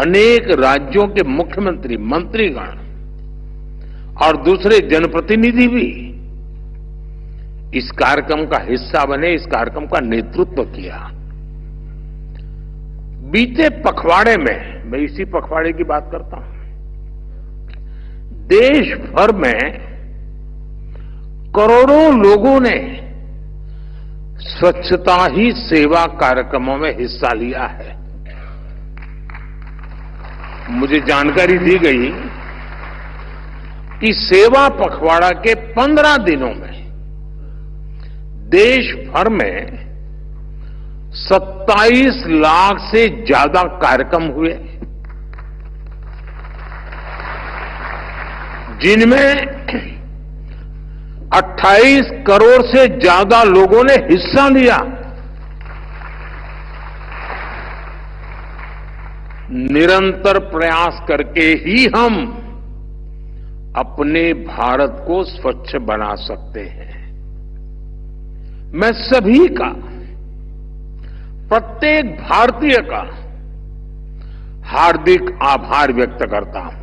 अनेक राज्यों के मुख्यमंत्री, मंत्रीगण और दूसरे जनप्रतिनिधि भी इस कार्यक्रम का हिस्सा बने, इस कार्यक्रम का नेतृत्व किया। बीते पखवाड़े में, मैं इसी पखवाड़े की बात करता हूं, देश भर में करोड़ों लोगों ने स्वच्छता ही सेवा कार्यक्रमों में हिस्सा लिया है। मुझे जानकारी दी गई कि सेवा पखवाड़ा के 15 दिनों में देश भर में 27 लाख से ज्यादा कार्यक्रम हुए, जिनमें 28 करोड़ से ज्यादा लोगों ने हिस्सा लिया। निरंतर प्रयास करके ही हम अपने भारत को स्वच्छ बना सकते हैं। मैं सभी का, प्रत्येक भारतीय का हार्दिक आभार व्यक्त करता हूं।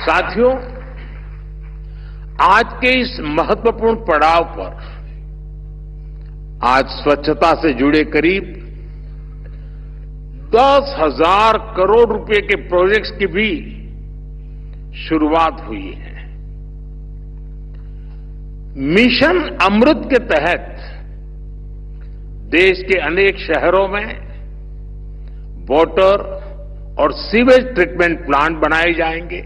साथियों, आज के इस महत्वपूर्ण पड़ाव पर आज स्वच्छता से जुड़े करीब 10,000 करोड़ रुपए के प्रोजेक्ट्स की भी शुरुआत हुई है। मिशन अमृत के तहत देश के अनेक शहरों में वाटर और सीवेज ट्रीटमेंट प्लांट बनाए जाएंगे।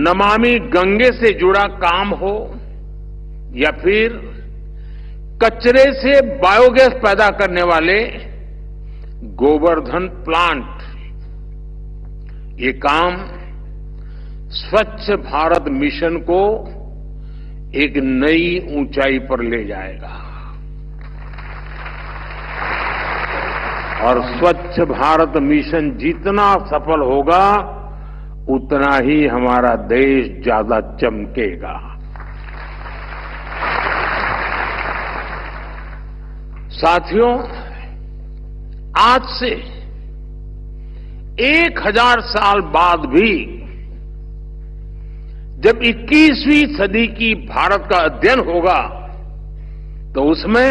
नमामि गंगे से जुड़ा काम हो या फिर कचरे से बायोगैस पैदा करने वाले गोवर्धन प्लांट, ये काम स्वच्छ भारत मिशन को एक नई ऊंचाई पर ले जाएगा और स्वच्छ भारत मिशन जितना सफल होगा उतना ही हमारा देश ज्यादा चमकेगा। साथियों, आज से 1000 साल बाद भी जब 21वीं सदी की भारत का अध्ययन होगा तो उसमें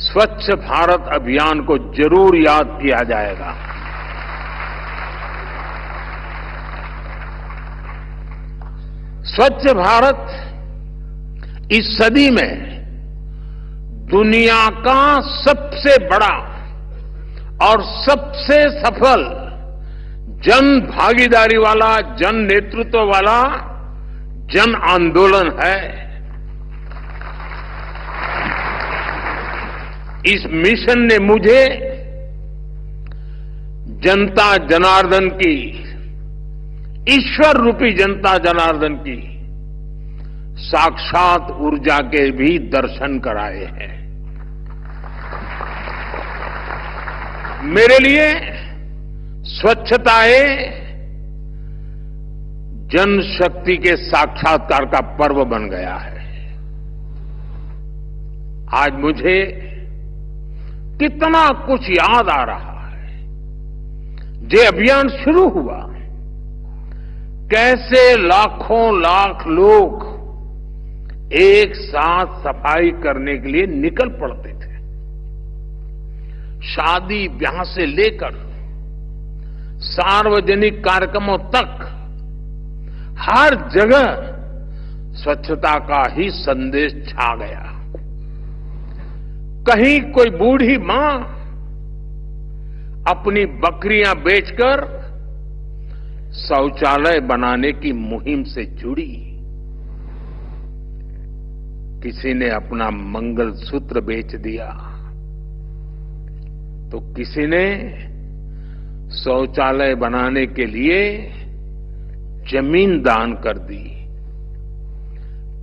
स्वच्छ भारत अभियान को जरूर याद किया जाएगा। स्वच्छ भारत इस सदी में दुनिया का सबसे बड़ा और सबसे सफल जन भागीदारी वाला, जन नेतृत्व वाला जन आंदोलन है। इस मिशन ने मुझे जनता जनार्दन की, ईश्वर रूपी जनता जनार्दन की साक्षात ऊर्जा के भी दर्शन कराए हैं। मेरे लिए स्वच्छताएं जनशक्ति के साक्षात्कार का पर्व बन गया है। आज मुझे कितना कुछ याद आ रहा है। ये अभियान शुरू हुआ, कैसे लाखों लाख लोग एक साथ सफाई करने के लिए निकल पड़ते थे। शादी ब्याह से लेकर सार्वजनिक कार्यक्रमों तक हर जगह स्वच्छता का ही संदेश छा गया। कहीं कोई बूढ़ी मां अपनी बकरियां बेचकर शौचालय बनाने की मुहिम से जुड़ी, किसी ने अपना मंगलसूत्र बेच दिया, तो किसी ने शौचालय बनाने के लिए जमीन दान कर दी।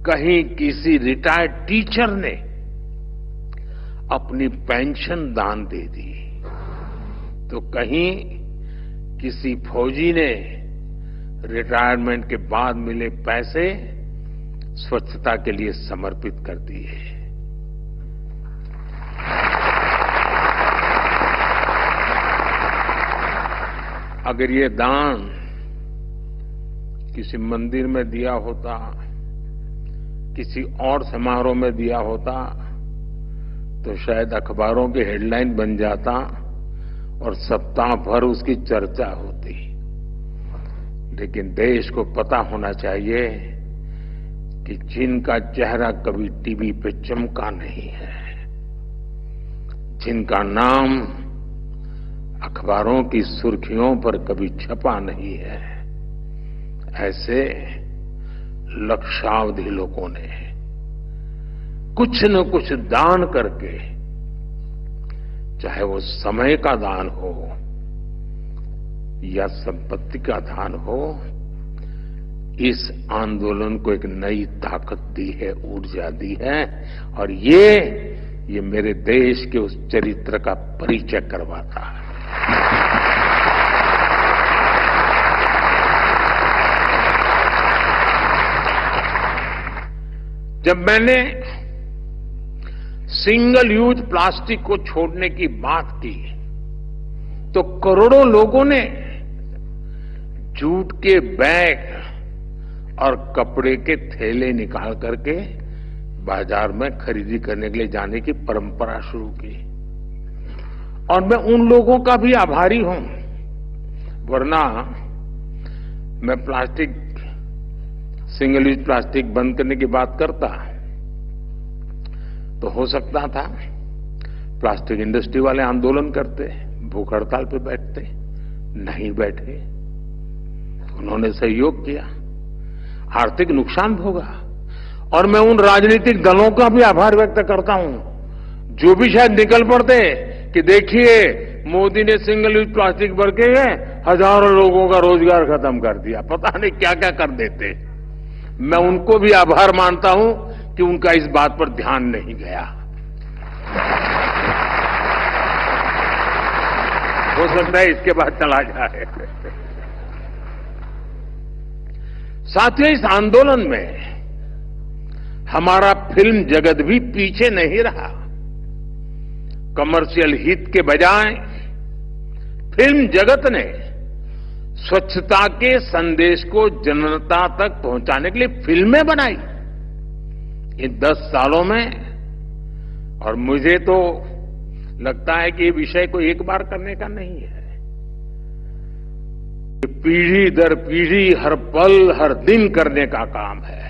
कहीं किसी रिटायर्ड टीचर ने अपनी पेंशन दान दे दी, तो कहीं किसी फौजी ने रिटायरमेंट के बाद मिले पैसे स्वच्छता के लिए समर्पित कर दिए। अगर ये दान किसी मंदिर में दिया होता, किसी और समारोह में दिया होता, तो शायद अखबारों की हेडलाइन बन जाता और सप्ताह भर उसकी चर्चा होती। लेकिन देश को पता होना चाहिए कि जिनका चेहरा कभी टीवी पे चमका नहीं है, जिनका नाम अखबारों की सुर्खियों पर कभी छपा नहीं है, ऐसे लक्षावधि लोगों ने कुछ न कुछ दान करके, चाहे वो समय का दान हो या संपत्ति का दान हो, इस आंदोलन को एक नई ताकत दी है, ऊर्जा दी है। और ये मेरे देश के उस चरित्र का परिचय करवाता है। जब मैंने सिंगल यूज प्लास्टिक को छोड़ने की बात की, तो करोड़ों लोगों ने जूट के बैग और कपड़े के थैले निकाल करके बाजार में खरीदी करने के लिए जाने की परंपरा शुरू की। और मैं उन लोगों का भी आभारी हूं, वरना मैं प्लास्टिक, सिंगल यूज प्लास्टिक बंद करने की बात करता तो हो सकता था प्लास्टिक इंडस्ट्री वाले आंदोलन करते, भूख हड़ताल पे बैठते। नहीं बैठे, उन्होंने सहयोग किया, आर्थिक नुकसान भोगा। और मैं उन राजनीतिक दलों का भी आभार व्यक्त करता हूं जो भी शायद निकल पड़ते कि देखिए मोदी ने सिंगल यूज प्लास्टिक भर के हजारों लोगों का रोजगार खत्म कर दिया, पता नहीं क्या क्या कर देते। मैं उनको भी आभार मानता हूं कि उनका इस बात पर ध्यान नहीं गया। हो सकता है इसके बाद चला जाए। साथियों, इस आंदोलन में हमारा फिल्म जगत भी पीछे नहीं रहा। कमर्शियल हित के बजाय फिल्म जगत ने स्वच्छता के संदेश को जनता तक पहुंचाने के लिए फिल्में बनाई इन 10 सालों में। और मुझे तो लगता है कि ये विषय को एक बार करने का नहीं है, पीढ़ी दर पीढ़ी, हर पल हर दिन करने का काम है।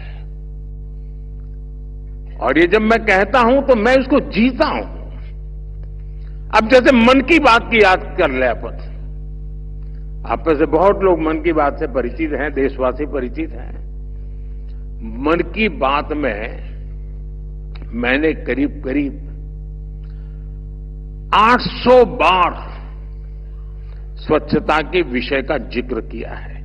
और ये जब मैं कहता हूं तो मैं इसको जीता हूं। अब जैसे मन की बात की याद कर ले अपन, आप में से बहुत लोग मन की बात से परिचित हैं, देशवासी परिचित हैं। मन की बात में मैंने करीब करीब 800 बार स्वच्छता के विषय का जिक्र किया है।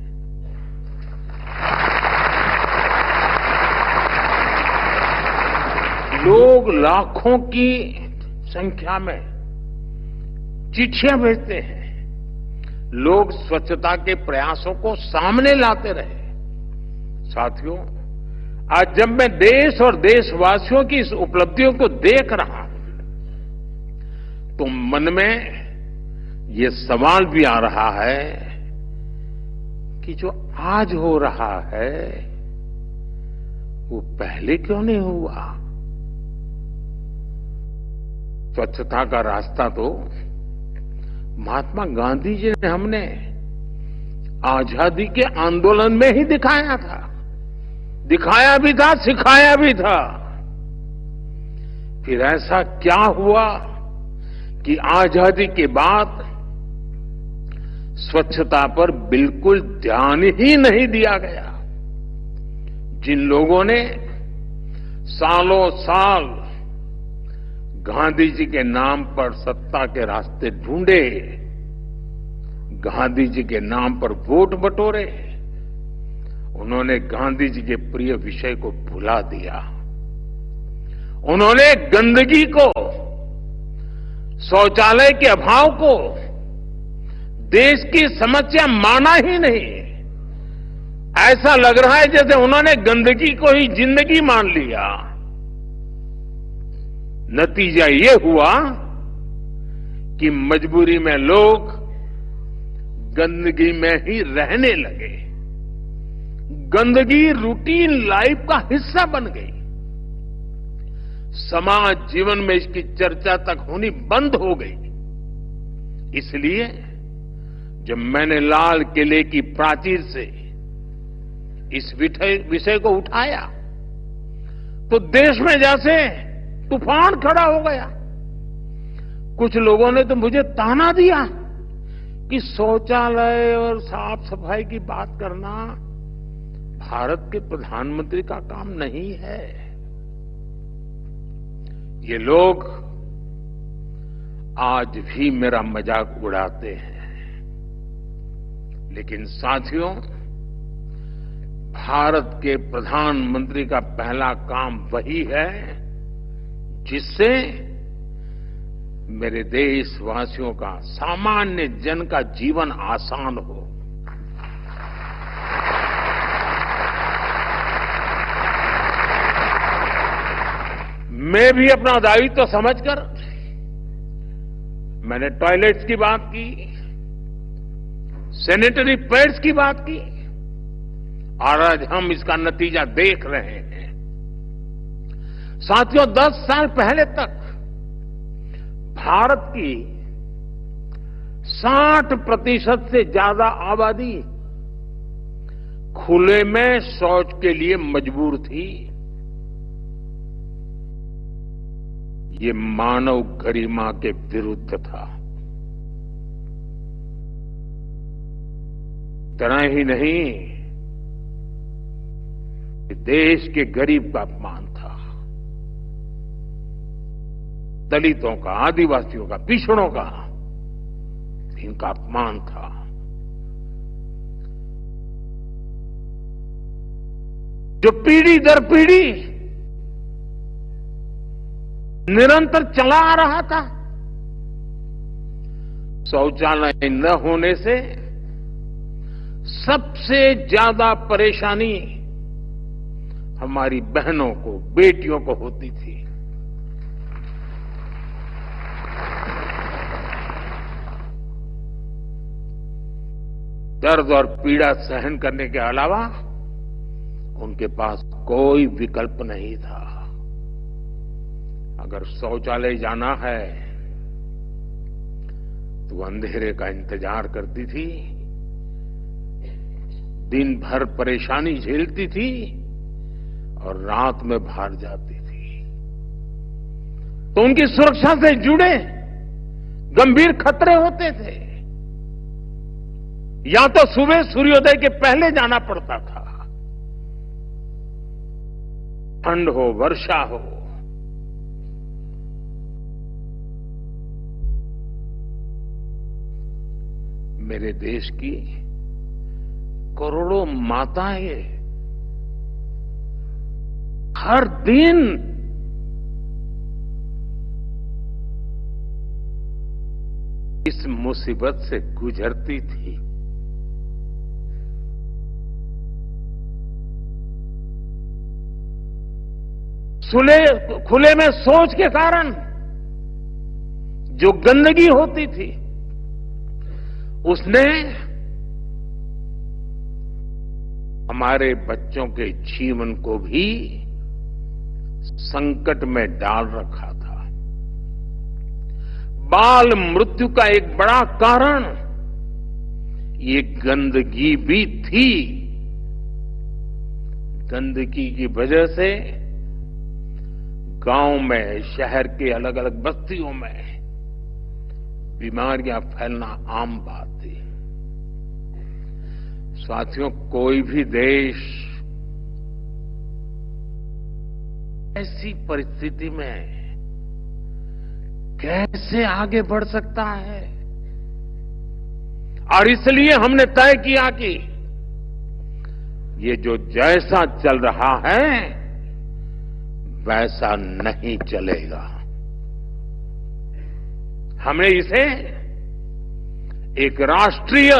लोग लाखों की संख्या में चिट्ठियां भेजते हैं, लोग स्वच्छता के प्रयासों को सामने लाते रहे। साथियों, आज जब मैं देश और देशवासियों की इस उपलब्धियों को देख रहा हूं तो मन में ये सवाल भी आ रहा है कि जो आज हो रहा है वो पहले क्यों नहीं हुआ। स्वच्छता का रास्ता तो महात्मा गांधी जी ने हमने आजादी के आंदोलन में ही दिखाया था, दिखाया भी था, सिखाया भी था। फिर ऐसा क्या हुआ कि आजादी के बाद स्वच्छता पर बिल्कुल ध्यान ही नहीं दिया गया। जिन लोगों ने सालों साल गांधी जी के नाम पर सत्ता के रास्ते ढूंढे, गांधी जी के नाम पर वोट बटोरे, उन्होंने गांधी जी के प्रिय विषय को भुला दिया। उन्होंने गंदगी को, शौचालय के अभाव को देश की समस्या माना ही नहीं। ऐसा लग रहा है जैसे उन्होंने गंदगी को ही जिंदगी मान लिया। नतीजा ये हुआ कि मजबूरी में लोग गंदगी में ही रहने लगे। गंदगी रूटीन लाइफ का हिस्सा बन गई। समाज जीवन में इसकी चर्चा तक होनी बंद हो गई। इसलिए जब मैंने लाल किले की प्राचीर से इस विषय को उठाया तो देश में जैसे तूफान खड़ा हो गया। कुछ लोगों ने तो मुझे ताना दिया कि शौचालय और साफ सफाई की बात करना भारत के प्रधानमंत्री का काम नहीं है। ये लोग आज भी मेरा मजाक उड़ाते हैं। लेकिन साथियों, भारत के प्रधानमंत्री का पहला काम वही है जिससे मेरे देशवासियों का, सामान्य जन का जीवन आसान हो। मैं भी अपना दायित्व समझकर मैंने टॉयलेट्स की बात की, सैनिटरी पैड्स की बात की और आज हम इसका नतीजा देख रहे हैं। साथियों, 10 साल पहले तक भारत की 60% से ज्यादा आबादी खुले में शौच के लिए मजबूर थी। ये मानव गरिमा के विरुद्ध था। इतना ही नहीं, ये देश के गरीब का अपमान था, दलितों का, आदिवासियों का, पिछड़ों का, इनका अपमान था। जो पीढ़ी दर पीढ़ी निरंतर चला आ रहा था। शौचालय न होने से सबसे ज्यादा परेशानी हमारी बहनों को, बेटियों को होती थी। दर्द और पीड़ा सहन करने के अलावा उनके पास कोई विकल्प नहीं था। अगर शौचालय जाना है तो अंधेरे का इंतजार करती थी, दिन भर परेशानी झेलती थी और रात में बाहर जाती थी। तो उनकी सुरक्षा से जुड़े गंभीर खतरे होते थे। या तो सुबह सूर्योदय के पहले जाना पड़ता था, ठंड हो, वर्षा हो। मेरे देश की करोड़ों माताएं हर दिन इस मुसीबत से गुजरती थी। खुले में शौच के कारण जो गंदगी होती थी उसने हमारे बच्चों के जीवन को भी संकट में डाल रखा था। बाल मृत्यु का एक बड़ा कारण ये गंदगी भी थी। गंदगी की वजह से गांव में, शहर के अलग अलग बस्तियों में बीमारियां फैलना आम बात थी। साथियों, कोई भी देश ऐसी परिस्थिति में कैसे आगे बढ़ सकता है? और इसलिए हमने तय किया कि ये जो जैसा चल रहा है वैसा नहीं चलेगा। हमने इसे एक राष्ट्रीय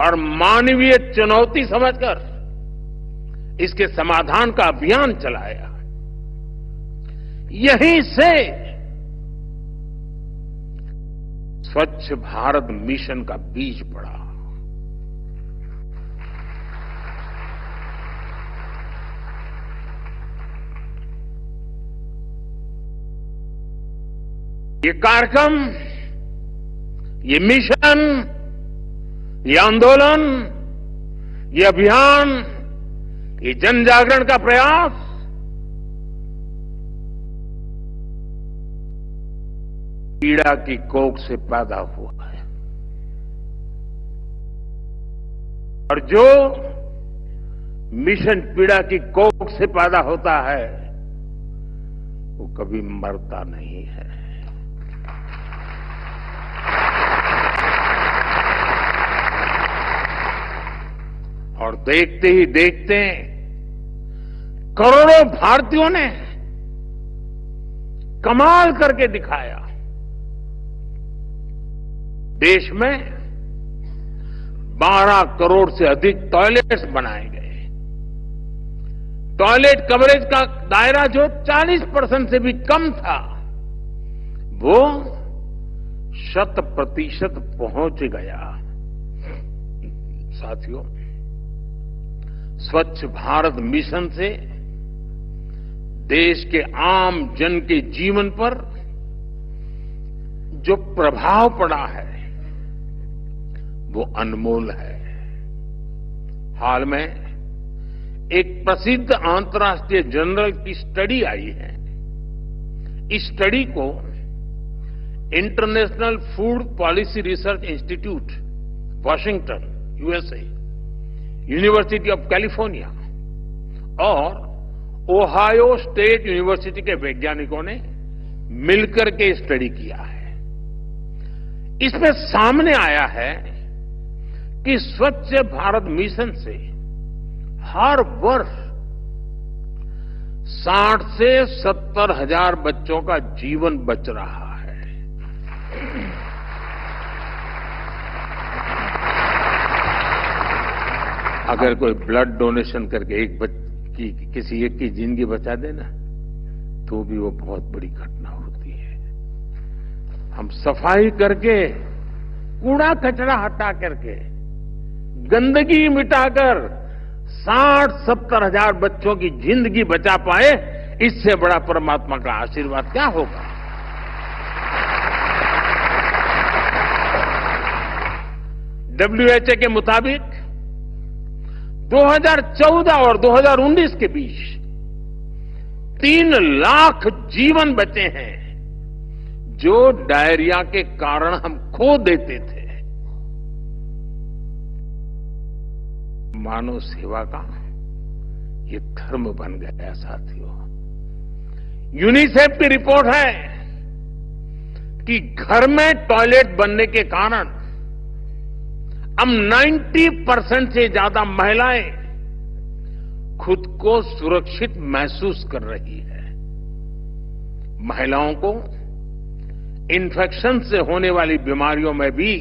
और मानवीय चुनौती समझकर इसके समाधान का अभियान चलाया। यहीं से स्वच्छ भारत मिशन का बीज पड़ा। ये कार्यक्रम, ये मिशन, ये आंदोलन, ये अभियान, ये जन जागरण का प्रयास पीड़ा की कोख से पैदा हुआ है। और जो मिशन पीड़ा की कोख से पैदा होता है वो कभी मरता नहीं है। और देखते ही देखते करोड़ों भारतीयों ने कमाल करके दिखाया। देश में 12 करोड़ से अधिक टॉयलेट्स बनाए गए। टॉयलेट कवरेज का दायरा जो 40% से भी कम था वो 100% पहुंच गया। साथियों, स्वच्छ भारत मिशन से देश के आम जन के जीवन पर जो प्रभाव पड़ा है वो अनमोल है। हाल में एक प्रसिद्ध अंतर्राष्ट्रीय जर्नल की स्टडी आई है। इस स्टडी को international food policy research institute, Washington, USA, university of California और ओहायो स्टेट यूनिवर्सिटी के वैज्ञानिकों ने मिलकर के स्टडी किया है। इसमें सामने आया है कि स्वच्छ भारत मिशन से हर वर्ष 60 से 70 हजार बच्चों का जीवन बच रहा है। अगर कोई ब्लड डोनेशन करके किसी एक की जिंदगी बचा देना तो भी वो बहुत बड़ी घटना होती है। हम सफाई करके, कूड़ा कचरा हटा करके, गंदगी मिटाकर 60-70 हजार बच्चों की जिंदगी बचा पाए, इससे बड़ा परमात्मा का आशीर्वाद क्या होगा। WHO के मुताबिक 2014 और 2019 के बीच 3 लाख जीवन बचे हैं जो डायरिया के कारण हम खो देते थे। मानव सेवा का ये धर्म बन गया साथियों। यूनिसेफ की रिपोर्ट है कि घर में टॉयलेट बनने के कारण अब 90% से ज्यादा महिलाएं खुद को सुरक्षित महसूस कर रही है। महिलाओं को इन्फेक्शन से होने वाली बीमारियों में भी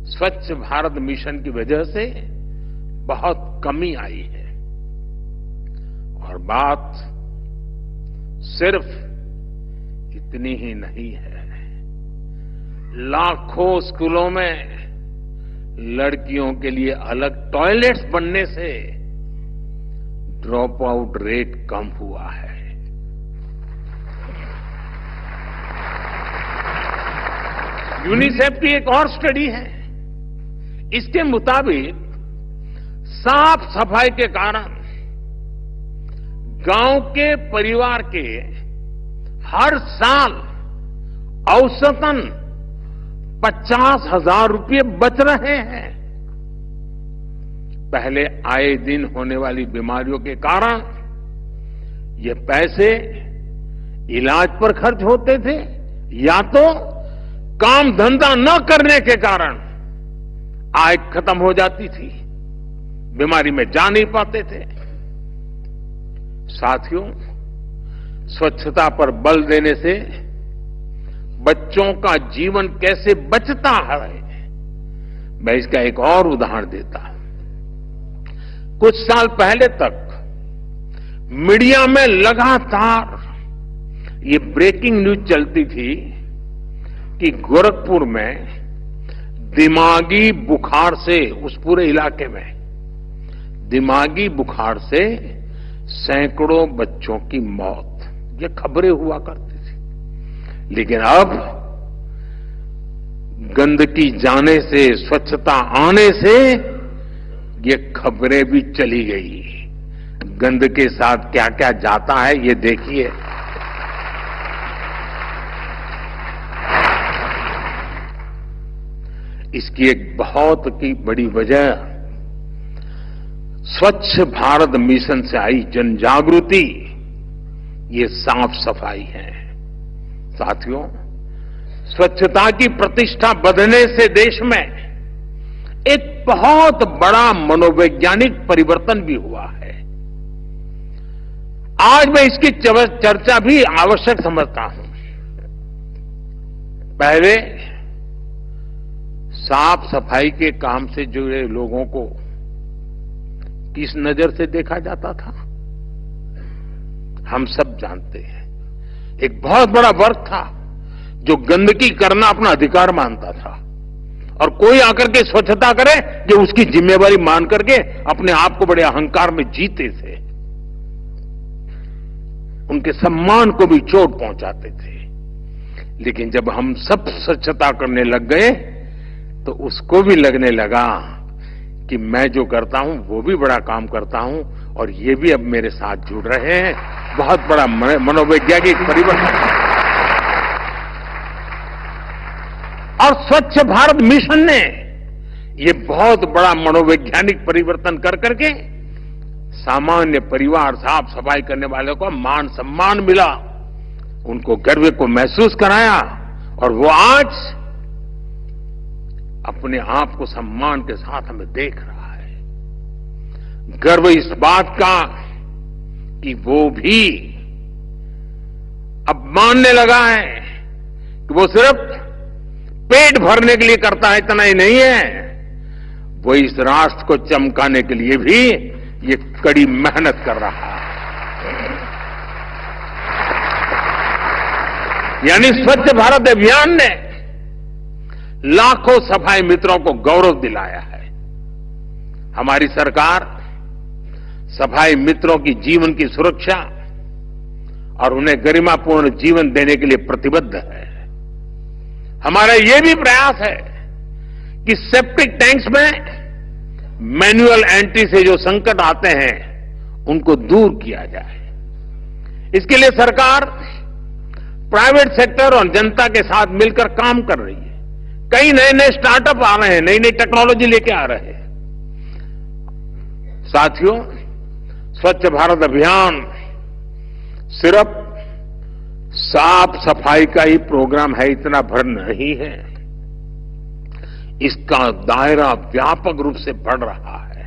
स्वच्छ भारत मिशन की वजह से बहुत कमी आई है। और बात सिर्फ इतनी ही नहीं है। लाखों स्कूलों में लड़कियों के लिए अलग टॉयलेट्स बनने से ड्रॉप आउट रेट कम हुआ है। यूनिसेफ की एक और स्टडी है। इसके मुताबिक साफ सफाई के कारण गांव के परिवार के हर साल औसतन 50,000 रुपये बच रहे हैं। पहले आए दिन होने वाली बीमारियों के कारण ये पैसे इलाज पर खर्च होते थे या तो काम धंधा न करने के कारण आय खत्म हो जाती थी, बीमारी में जा नहीं पाते थे। साथियों, स्वच्छता पर बल देने से बच्चों का जीवन कैसे बचता है, मैं इसका एक और उदाहरण देता हूं। कुछ साल पहले तक मीडिया में लगातार ये ब्रेकिंग न्यूज चलती थी कि गोरखपुर में दिमागी बुखार से, उस पूरे इलाके में दिमागी बुखार से सैकड़ों बच्चों की मौत, ये खबरें हुआ करती थी। लेकिन अब गंदगी जाने से, स्वच्छता आने से ये खबरें भी चली गई। गंद के साथ क्या क्या जाता है ये देखिए। इसकी एक बहुत की बड़ी वजह स्वच्छ भारत मिशन से आई जन जागृति, ये साफ सफाई है। साथियों, स्वच्छता की प्रतिष्ठा बढ़ने से देश में एक बहुत बड़ा मनोवैज्ञानिक परिवर्तन भी हुआ है। आज मैं इसकी चर्चा भी आवश्यक समझता हूं। पहले साफ सफाई के काम से जुड़े लोगों को किस नजर से देखा जाता था, हम सब जानते हैं। एक बहुत बड़ा वर्ग था जो गंदगी करना अपना अधिकार मानता था, और कोई आकर के स्वच्छता करे जो उसकी जिम्मेवारी मान करके अपने आप को बड़े अहंकार में जीते थे। उनके सम्मान को भी चोट पहुंचाते थे। लेकिन जब हम सब स्वच्छता करने लग गए तो उसको भी लगने लगा कि मैं जो करता हूं वो भी बड़ा काम करता हूं, और ये भी अब मेरे साथ जुड़ रहे हैं। बहुत बड़ा मनोवैज्ञानिक परिवर्तन। और स्वच्छ भारत मिशन ने ये बहुत बड़ा मनोवैज्ञानिक परिवर्तन कर करके सामान्य परिवार, साफ सफाई करने वालों को मान सम्मान मिला, उनको गर्व को महसूस कराया, और वो आज अपने आप को सम्मान के साथ हमें देख रहा है। गर्व इस बात का कि वो भी अब मानने लगा है कि वो सिर्फ पेट भरने के लिए करता है, इतना ही नहीं है, वो इस राष्ट्र को चमकाने के लिए भी ये कड़ी मेहनत कर रहा है। यानी स्वच्छ भारत अभियान ने लाखों सफाई मित्रों को गौरव दिलाया है। हमारी सरकार सफाई मित्रों की जीवन की सुरक्षा और उन्हें गरिमापूर्ण जीवन देने के लिए प्रतिबद्ध है। हमारा यह भी प्रयास है कि सेप्टिक टैंक्स में मैन्युअल एंट्री से जो संकट आते हैं उनको दूर किया जाए। इसके लिए सरकार प्राइवेट सेक्टर और जनता के साथ मिलकर काम कर रही है। कई नए नए स्टार्टअप आ रहे हैं, नई नई टेक्नोलॉजी लेके आ रहे हैं। साथियों, स्वच्छ भारत अभियान सिर्फ साफ सफाई का ही प्रोग्राम है, इतना भर नहीं है। इसका दायरा व्यापक रूप से बढ़ रहा है।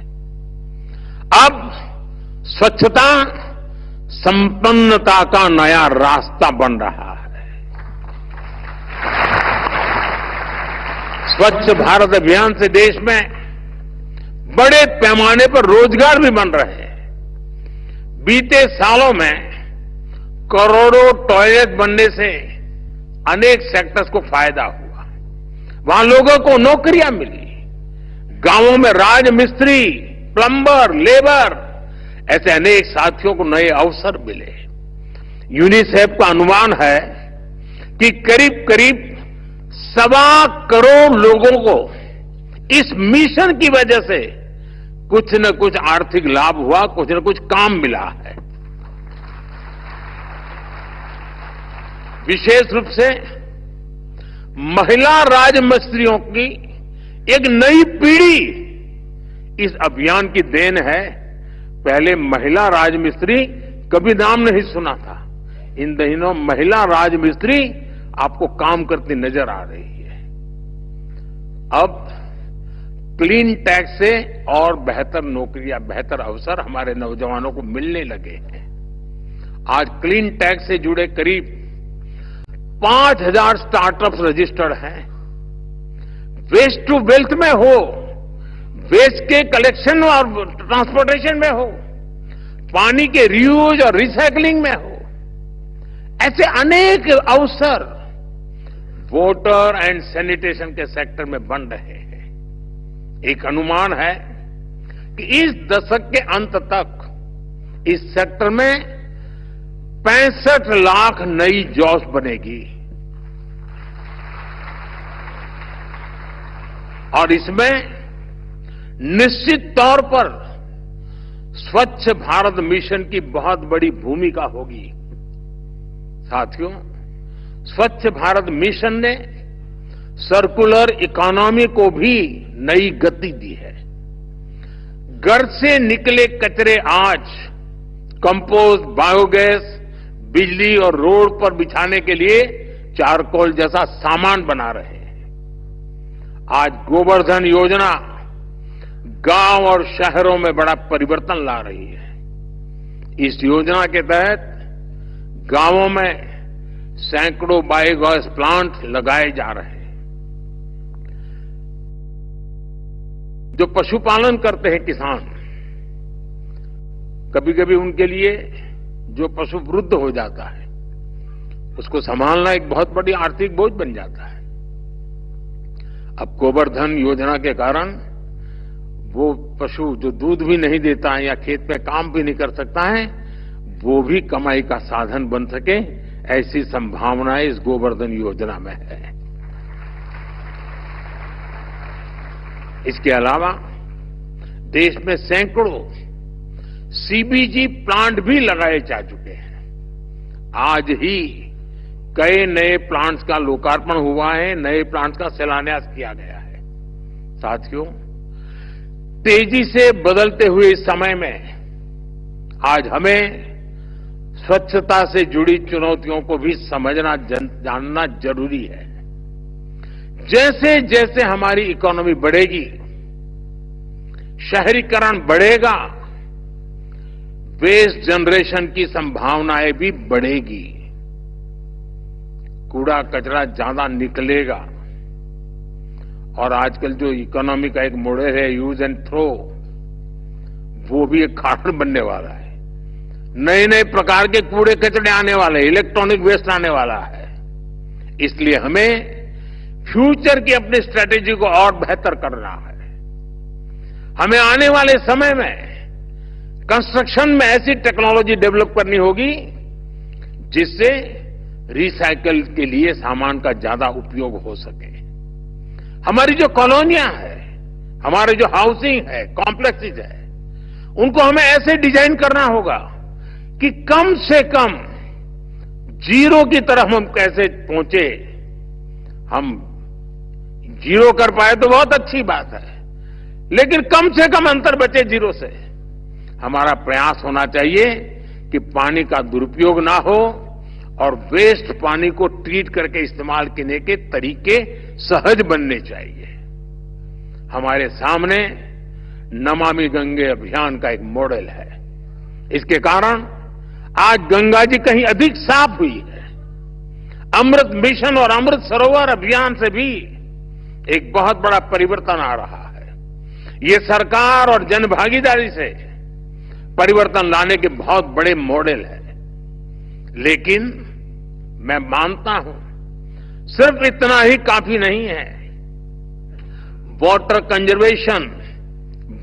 अब स्वच्छता संपन्नता का नया रास्ता बन रहा है। स्वच्छ भारत अभियान से देश में बड़े पैमाने पर रोजगार भी बन रहे हैं। बीते सालों में करोड़ों टॉयलेट बनने से अनेक सेक्टर्स को फायदा हुआ। वहां लोगों को नौकरियां मिली। गांवों में राजमिस्त्री, प्लंबर, लेबर, ऐसे अनेक साथियों को नए अवसर मिले। यूनिसेफ का अनुमान है कि करीब करीब 1.25 करोड़ लोगों को इस मिशन की वजह से कुछ न कुछ आर्थिक लाभ हुआ, कुछ न कुछ काम मिला है। विशेष रूप से महिला राजमिस्त्रियों की एक नई पीढ़ी इस अभियान की देन है। पहले महिला राजमिस्त्री कभी नाम नहीं सुना था। इन दिनों महिला राजमिस्त्री आपको काम करती नजर आ रही है। अब क्लीन टैक्स से और बेहतर नौकरियां, बेहतर अवसर हमारे नौजवानों को मिलने लगे हैं। आज क्लीन टैक्स से जुड़े करीब 5,000 स्टार्टअप्स रजिस्टर्ड हैं। वेस्ट टू वेल्थ में हो, वेस्ट के कलेक्शन और ट्रांसपोर्टेशन में हो, पानी के रीयूज और रिसाइकलिंग में हो, ऐसे अनेक अवसर वाटर एंड सैनिटेशन के सेक्टर में बन रहे हैं। एक अनुमान है कि इस दशक के अंत तक इस सेक्टर में 65 लाख नई जॉब्स बनेगी और इसमें निश्चित तौर पर स्वच्छ भारत मिशन की बहुत बड़ी भूमिका होगी। साथियों, स्वच्छ भारत मिशन ने सर्कुलर इकोनॉमी को भी नई गति दी है। घर से निकले कचरे आज कंपोस्ट, बायोगैस, बिजली और रोड पर बिछाने के लिए चारकोल जैसा सामान बना रहे हैं। आज गोवर्धन योजना गांव और शहरों में बड़ा परिवर्तन ला रही है। इस योजना के तहत गांवों में सैकड़ों बायोगैस प्लांट लगाए जा रहे हैं। जो पशुपालन करते हैं किसान, कभी कभी उनके लिए जो पशु वृद्ध हो जाता है उसको संभालना एक बहुत बड़ी आर्थिक बोझ बन जाता है। अब गोवर्धन योजना के कारण वो पशु जो दूध भी नहीं देता है या खेत में काम भी नहीं कर सकता है, वो भी कमाई का साधन बन सके, ऐसी संभावनाएं इस गोवर्धन योजना में है। इसके अलावा देश में सैकड़ों सीबीजी प्लांट भी लगाए जा चुके हैं। आज ही कई नए प्लांट्स का लोकार्पण हुआ है, नए प्लांट्स का शिलान्यास किया गया है। साथियों, तेजी से बदलते हुए इस समय में आज हमें स्वच्छता से जुड़ी चुनौतियों को भी समझना जानना जरूरी है। जैसे जैसे हमारी इकोनॉमी बढ़ेगी, शहरीकरण बढ़ेगा, वेस्ट जनरेशन की संभावनाएं भी बढ़ेगी। कूड़ा कचरा ज्यादा निकलेगा और आजकल जो इकोनॉमी का एक मॉडल है यूज एंड थ्रो, वो भी एक कारण बनने वाला है। नए नए प्रकार के कूड़े कचरे आने वाले, इलेक्ट्रॉनिक वेस्ट आने वाला है। इसलिए हमें फ्यूचर की अपनी स्ट्रेटेजी को और बेहतर करना है। हमें आने वाले समय में कंस्ट्रक्शन में ऐसी टेक्नोलॉजी डेवलप करनी होगी जिससे रिसाइकल के लिए सामान का ज्यादा उपयोग हो सके। हमारी जो कॉलोनियां हैं, हमारे जो हाउसिंग है, कॉम्प्लेक्सेज है, उनको हमें ऐसे डिजाइन करना होगा कि कम से कम जीरो की तरफ हम कैसे पहुंचे। हम जीरो कर पाए तो बहुत अच्छी बात है, लेकिन कम से कम अंतर बचे जीरो से। हमारा प्रयास होना चाहिए कि पानी का दुरुपयोग ना हो और वेस्ट पानी को ट्रीट करके इस्तेमाल करने के तरीके सहज बनने चाहिए। हमारे सामने नमामि गंगे अभियान का एक मॉडल है। इसके कारण आज गंगा जी कहीं अधिक साफ हुई है। अमृत मिशन और अमृत सरोवर अभियान से भी एक बहुत बड़ा परिवर्तन आ रहा है। ये सरकार और जनभागीदारी से परिवर्तन लाने के बहुत बड़े मॉडल है। लेकिन मैं मानता हूं सिर्फ इतना ही काफी नहीं है। वाटर कंजर्वेशन,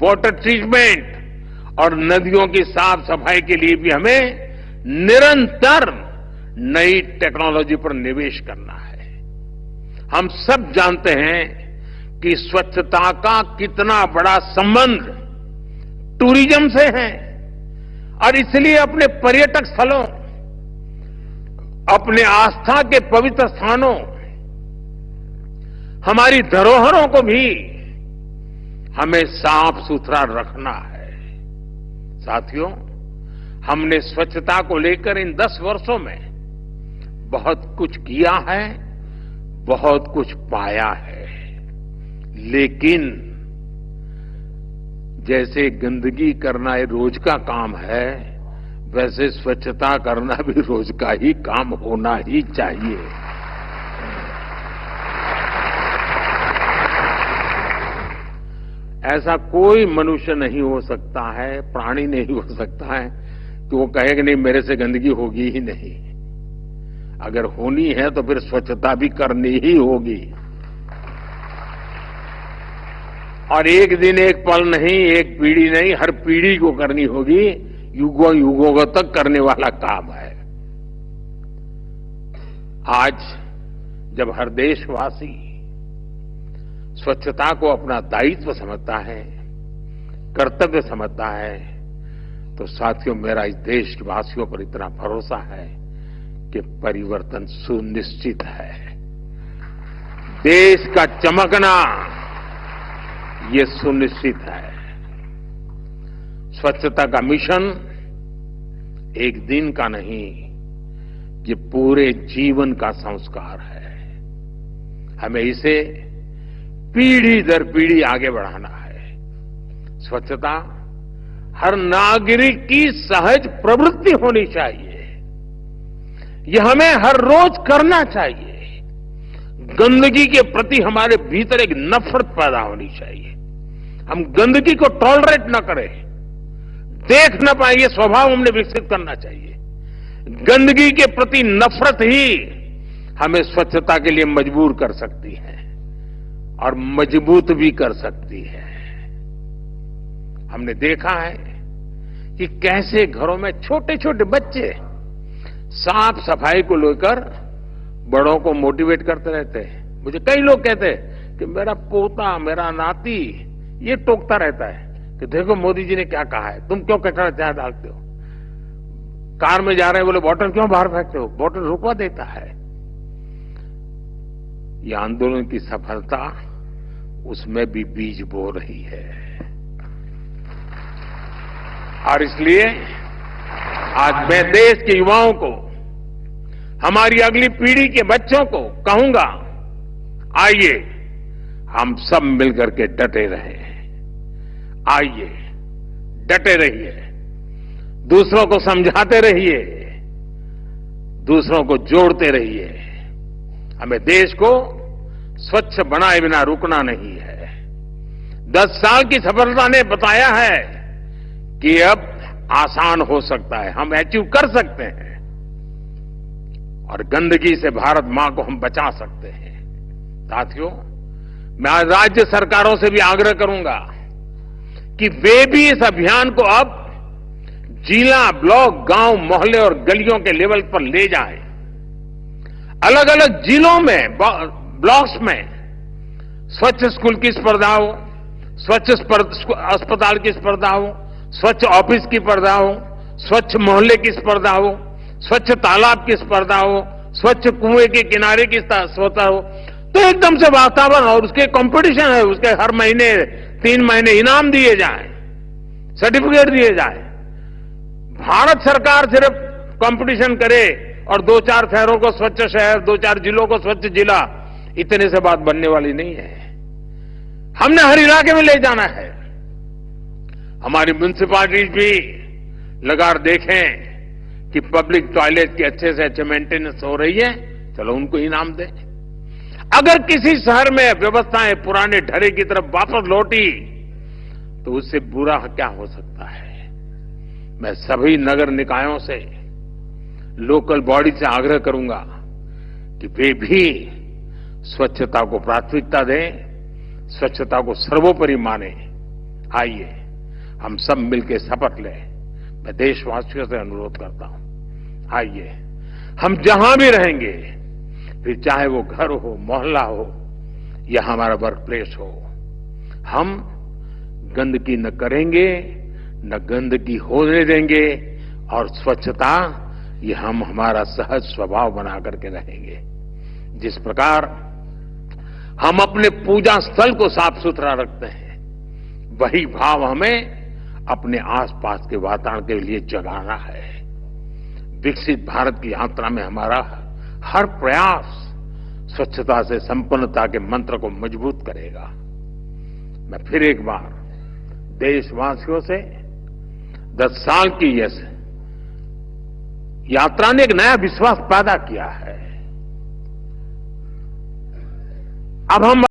वाटर ट्रीटमेंट और नदियों की साफ सफाई के लिए भी हमें निरंतर नई टेक्नोलॉजी पर निवेश करना है। हम सब जानते हैं कि स्वच्छता का कितना बड़ा संबंध टूरिज्म से है और इसलिए अपने पर्यटक स्थलों, अपने आस्था के पवित्र स्थानों, हमारी धरोहरों को भी हमें साफ सुथरा रखना है। साथियों, हमने स्वच्छता को लेकर इन 10 वर्षों में बहुत कुछ किया है, बहुत कुछ पाया है। लेकिन जैसे गंदगी करना ये रोज का काम है, वैसे स्वच्छता करना भी रोज का ही काम होना ही चाहिए। ऐसा कोई मनुष्य नहीं हो सकता है, प्राणी नहीं हो सकता है कि वो कहेगा नहीं मेरे से गंदगी होगी ही नहीं। अगर होनी है तो फिर स्वच्छता भी करनी ही होगी। और एक दिन एक पल नहीं, एक पीढ़ी नहीं, हर पीढ़ी को करनी होगी। युगों युगों तक करने वाला काम है। आज जब हर देशवासी स्वच्छता को अपना दायित्व समझता है, कर्तव्य समझता है, तो साथियों मेरा इस देशवासियों पर इतना भरोसा है कि परिवर्तन सुनिश्चित है। देश का चमकना ये सुनिश्चित है। स्वच्छता का मिशन एक दिन का नहीं, ये पूरे जीवन का संस्कार है। हमें इसे पीढ़ी दर पीढ़ी आगे बढ़ाना है। स्वच्छता हर नागरिक की सहज प्रवृत्ति होनी चाहिए। यह हमें हर रोज करना चाहिए। गंदगी के प्रति हमारे भीतर एक नफरत पैदा होनी चाहिए। हम गंदगी को टॉलरेट न करें, देख न पाए, ये स्वभाव हमने विकसित करना चाहिए। गंदगी के प्रति नफरत ही हमें स्वच्छता के लिए मजबूर कर सकती है और मजबूत भी कर सकती है। हमने देखा है कि कैसे घरों में छोटे छोटे बच्चे साफ सफाई को लेकर बड़ों को मोटिवेट करते रहते हैं। मुझे कई लोग कहते हैं कि मेरा पोता, मेरा नाती ये टोकता रहता है कि देखो मोदी जी ने क्या कहा है, तुम क्यों कचरा चाहे डालते हो, कार में जा रहे हैं बोले बॉटल क्यों बाहर फेंकते हो, बॉटल रुकवा देता है। यह आंदोलन की सफलता उसमें भी बीज बो रही है। और इसलिए आज मैं देश के युवाओं को, हमारी अगली पीढ़ी के बच्चों को कहूंगा, आइए हम सब मिलकर के डटे रहें। आइए डटे रहिए, दूसरों को समझाते रहिए, दूसरों को जोड़ते रहिए। हमें देश को स्वच्छ बनाए बिना रुकना नहीं है। 10 साल की सफलता ने बताया है कि अब आसान हो सकता है, हम अचीव कर सकते हैं और गंदगी से भारत मां को हम बचा सकते हैं। साथियों, मैं आज राज्य सरकारों से भी आग्रह करूंगा कि वे भी इस अभियान को अब जिला, ब्लॉक, गांव, मोहल्ले और गलियों के लेवल पर ले जाएं। अलग अलग जिलों में, ब्लॉक्स में स्वच्छ स्कूल की स्पर्धा हो, स्वच्छ अस्पताल की स्पर्धा हो, स्वच्छ ऑफिस की स्पर्धा हो, स्वच्छ मोहल्ले की स्पर्धा हो, स्वच्छ तालाब की स्पर्धा हो, स्वच्छ कुएं के किनारे की स्पर्धा हो, तो एकदम से वातावरण और उसके कंपटीशन है, उसके हर महीने 3 महीने इनाम दिए जाएं, सर्टिफिकेट दिए जाएं। भारत सरकार सिर्फ कंपटीशन करे और 2-4 शहरों को स्वच्छ शहर, 2-4 जिलों को स्वच्छ जिला, इतने से बात बनने वाली नहीं है। हमने हर इलाके में ले जाना है। हमारी म्युनिसिपैलिटीज भी लगातार देखें कि पब्लिक टॉयलेट की अच्छे से अच्छे मेंटेनेंस हो रही है, चलो उनको इनाम दें। अगर किसी शहर में व्यवस्थाएं पुराने ढरे की तरफ वापस लौटी तो उससे बुरा क्या हो सकता है। मैं सभी नगर निकायों से, लोकल बॉडी से आग्रह करूंगा कि वे भी स्वच्छता को प्राथमिकता दें, स्वच्छता को सर्वोपरि माने। आइए हम सब मिलकर शपथ लें। मैं देशवासियों से अनुरोध करता हूं, आइए हम जहां भी रहेंगे, फिर चाहे वो घर हो, मोहल्ला हो या हमारा वर्क प्लेस हो, हम गंदगी न करेंगे, न गंदगी होने देंगे और स्वच्छता ये हम हमारा सहज स्वभाव बना करके रहेंगे। जिस प्रकार हम अपने पूजा स्थल को साफ सुथरा रखते हैं, वही भाव हमें अपने आसपास के वातावरण के लिए जगाना है। विकसित भारत की यात्रा में हमारा हर प्रयास स्वच्छता से संपन्नता के मंत्र को मजबूत करेगा। मैं फिर एक बार देशवासियों से 10 साल की यह यात्रा ने एक नया विश्वास पैदा किया है। अब हम